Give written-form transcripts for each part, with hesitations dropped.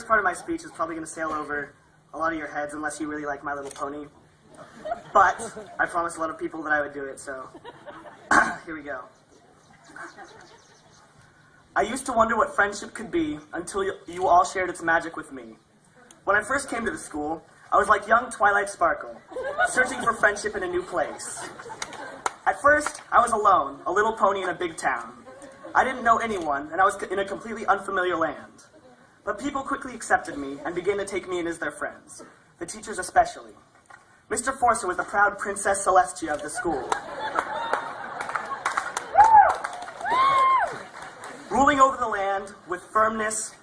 first part of my speech is probably going to sail over a lot of your heads unless you really like My Little Pony. But I promised a lot of people that I would do it, so here we go. I used to wonder what friendship could be until you all shared its magic with me. When I first came to the school, I was like young Twilight Sparkle, searching for friendship in a new place. At first, I was alone, a little pony in a big town. I didn't know anyone, and I was in a completely unfamiliar land. But people quickly accepted me and began to take me in as their friends, the teachers especially. Mr. Forster was the proud Princess Celestia of the school, ruling over the land with firmness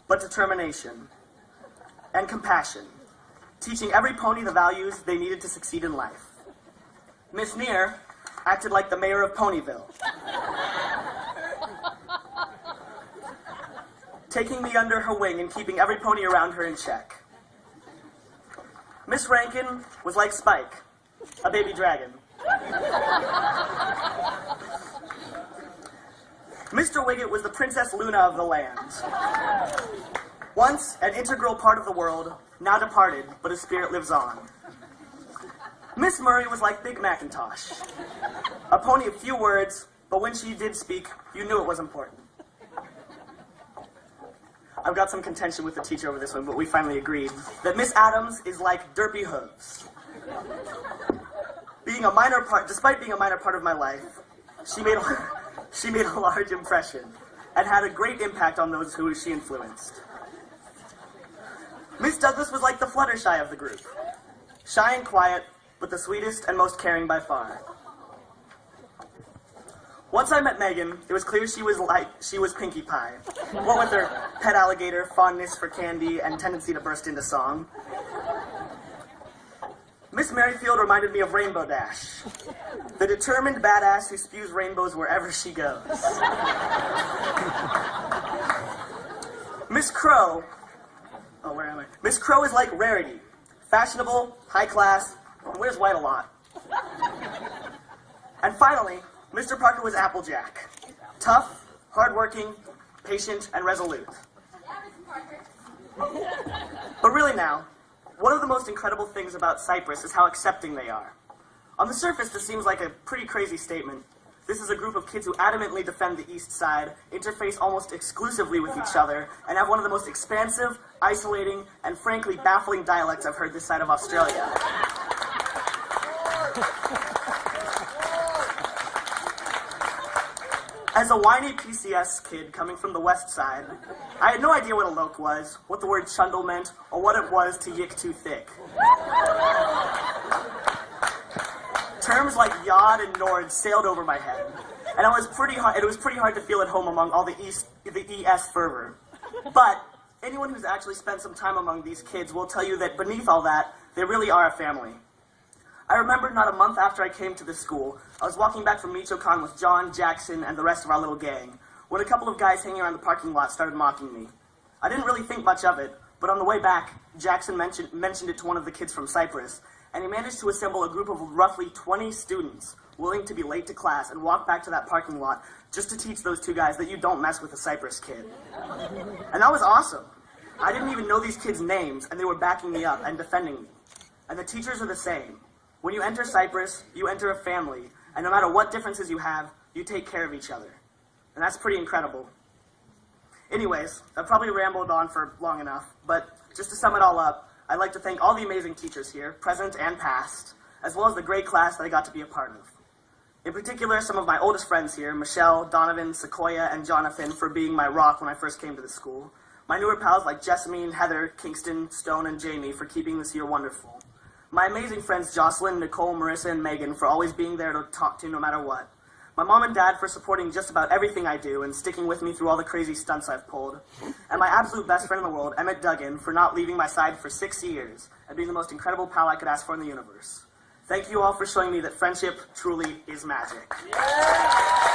but determination and compassion, teaching every pony the values they needed to succeed in life. Miss Neer acted like the mayor of Ponyville, taking me under her wing and keeping every pony around her in check. Miss Rankin was like Spike, a baby dragon. Mr. Wiggett was the Princess Luna of the land. Once an integral part of the world, now departed, but his spirit lives on. Miss Murray was like Big Macintosh, a pony of few words, but when she did speak, you knew it was important. I've got some contention with the teacher over this one, but we finally agreed that Miss Adams is like Derpy Hooves. Despite being a minor part of my life, she made a large impression and had a great impact on those who she influenced. Miss Douglas was like the Fluttershy of the group, shy and quiet, but the sweetest and most caring by far. Once I met Megan, it was clear she was Pinkie Pie, what with her pet alligator, fondness for candy, and tendency to burst into song. Miss Merrifield reminded me of Rainbow Dash, the determined badass who spews rainbows wherever she goes. Miss Crow, Miss Crow is like Rarity, fashionable, high class, and wears white a lot. And finally, Mr. Parker was Applejack, tough, hardworking, patient, and resolute. But really now, one of the most incredible things about Cyprus is how accepting they are. On the surface, this seems like a pretty crazy statement. This is a group of kids who adamantly defend the East Side, interface almost exclusively with each other, and have one of the most expansive, isolating, and frankly baffling dialects I've heard this side of Australia. As a whiny PCS kid coming from the West Side, I had no idea what a loke was, what the word chundle meant, or what it was to yick too thick. Terms like yod and nord sailed over my head, and it was pretty hard to feel at home among all the ES fervor. But anyone who's actually spent some time among these kids will tell you that beneath all that, they really are a family. I remember not a month after I came to this school, I was walking back from Michoacan with John, Jackson, and the rest of our little gang, when a couple of guys hanging around the parking lot started mocking me. I didn't really think much of it, but on the way back, Jackson mentioned it to one of the kids from Cyprus, and he managed to assemble a group of roughly 20 students willing to be late to class and walk back to that parking lot just to teach those two guys that you don't mess with a Cyprus kid. And that was awesome. I didn't even know these kids' names, and they were backing me up and defending me. And the teachers are the same. When you enter Cyprus, you enter a family, and no matter what differences you have, you take care of each other. And that's pretty incredible. Anyways, I've probably rambled on for long enough, but just to sum it all up, I'd like to thank all the amazing teachers here, present and past, as well as the great class that I got to be a part of. In particular, some of my oldest friends here, Michelle, Donovan, Sequoia, and Jonathan, for being my rock when I first came to the school. My newer pals like Jessamine, Heather, Kingston, Stone, and Jamie for keeping this year wonderful. My amazing friends Jocelyn, Nicole, Marissa, and Megan for always being there to talk to no matter what. My mom and dad for supporting just about everything I do and sticking with me through all the crazy stunts I've pulled. And my absolute best friend in the world, Emmett Duggan, for not leaving my side for 6 years and being the most incredible pal I could ask for in the universe. Thank you all for showing me that friendship truly is magic. Yeah!